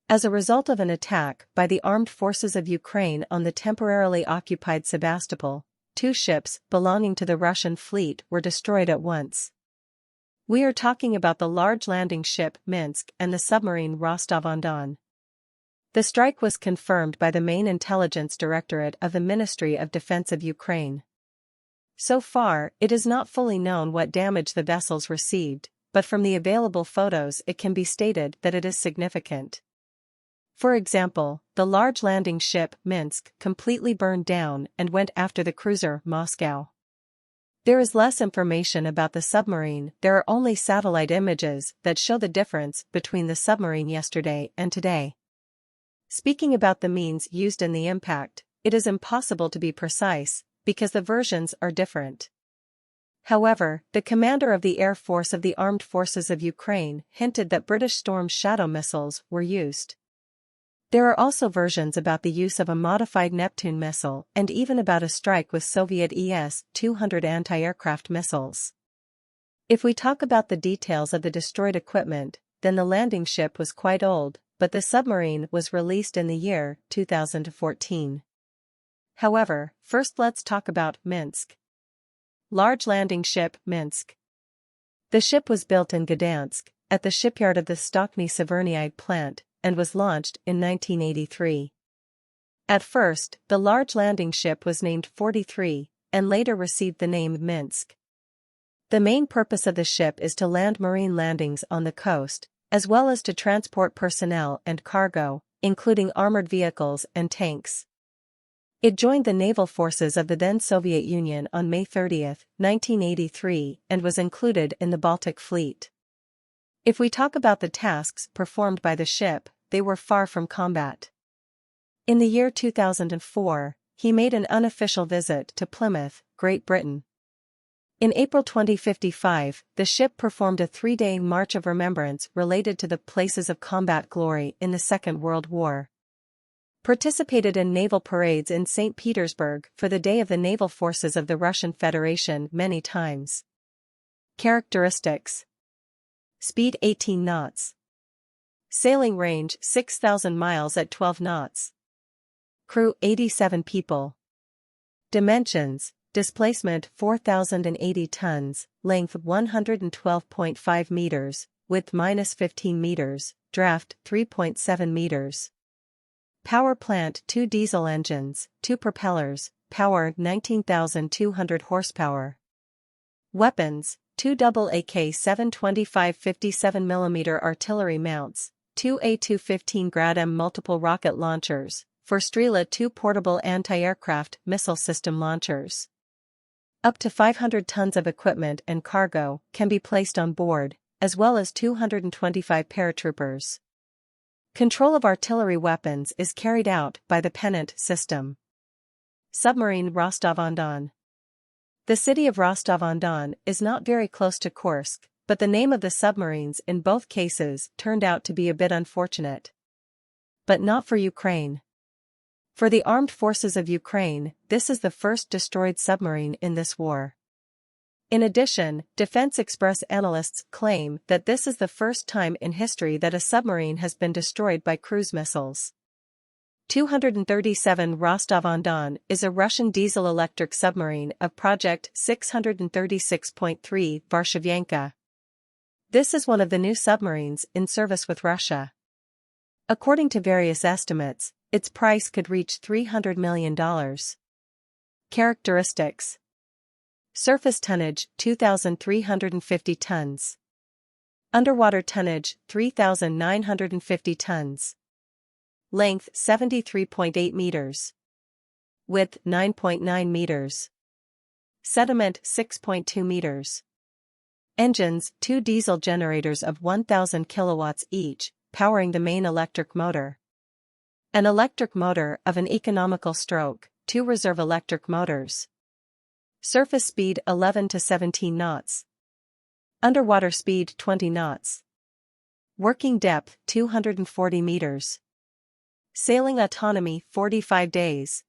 As a result of an attack by the armed forces of Ukraine on the temporarily occupied Sebastopol, 2 ships belonging to the Russian fleet were destroyed at once. We are talking about the large landing ship Minsk and the submarine Rostov-on-Don. The strike was confirmed by the main intelligence directorate of the Ministry of Defense of Ukraine. So far, it is not fully known what damage the vessels received, but from the available photos it can be stated that it is significant. For example, the large landing ship Minsk completely burned down and went after the cruiser Moscow. There is less information about the submarine. There are only satellite images that show the difference between the submarine yesterday and today. Speaking about the means used in the impact, it is impossible to be precise, because the versions are different. However, the commander of the Air Force of the Armed Forces of Ukraine hinted that British Storm Shadow missiles were used. There are also versions about the use of a modified Neptune missile and even about a strike with Soviet Es-200 anti-aircraft missiles. If we talk about the details of the destroyed equipment, then the landing ship was quite old, but the submarine was released in the year 2014. However, first let's talk about Minsk. Large landing ship Minsk. The ship was built in Gdansk, at the shipyard of the Stokny Severnaya plant, and was launched in 1983. At first, the large landing ship was named 43, and later received the name Minsk. The main purpose of the ship is to land marine landings on the coast, as well as to transport personnel and cargo, including armored vehicles and tanks. It joined the naval forces of the then Soviet Union on May 30, 1983, and was included in the Baltic Fleet. If we talk about the tasks performed by the ship, they were far from combat. In the year 2004, he made an unofficial visit to Plymouth, Great Britain. In April 2055, the ship performed a 3-day March of Remembrance related to the places of combat glory in the Second World War. Participated in naval parades in St. Petersburg for the Day of the Naval Forces of the Russian Federation many times. Characteristics: speed 18 knots. Sailing range 6,000 miles at 12 knots. Crew 87 people. Dimensions: displacement 4,080 tons, length 112.5 meters, width -15 meters, draft 3.7 meters. Power plant: 2 diesel engines, 2 propellers, power 19,200 horsepower. Weapons: 2 double AK-725 57mm artillery mounts, 2 A215 Grad-M multiple rocket launchers, for Strela 2 portable anti-aircraft missile system launchers. Up to 500 tons of equipment and cargo can be placed on board, as well as 225 paratroopers. Control of artillery weapons is carried out by the pennant system. Submarine Rostov-on-Don. The city of Rostov-on-Don is not very close to Kursk, but the name of the submarines in both cases turned out to be a bit unfortunate. But not for Ukraine. For the armed forces of Ukraine, this is the first destroyed submarine in this war. In addition, Defense Express analysts claim that this is the first time in history that a submarine has been destroyed by cruise missiles. 237 Rostov-on-Don is a Russian diesel-electric submarine of Project 636.3 Varshavyanka. This is one of the new submarines in service with Russia. According to various estimates, its price could reach $300 million. Characteristics: surface tonnage 2,350 tons. Underwater tonnage 3,950 tons. Length 73.8 meters. Width 9.9 meters. Sediment 6.2 meters. Engines: 2 diesel generators of 1,000 kilowatts each, powering the main electric motor. An electric motor of an economical stroke, 2 reserve electric motors. Surface speed 11 to 17 knots. Underwater speed 20 knots. Working depth 240 meters. Sailing autonomy 45 days.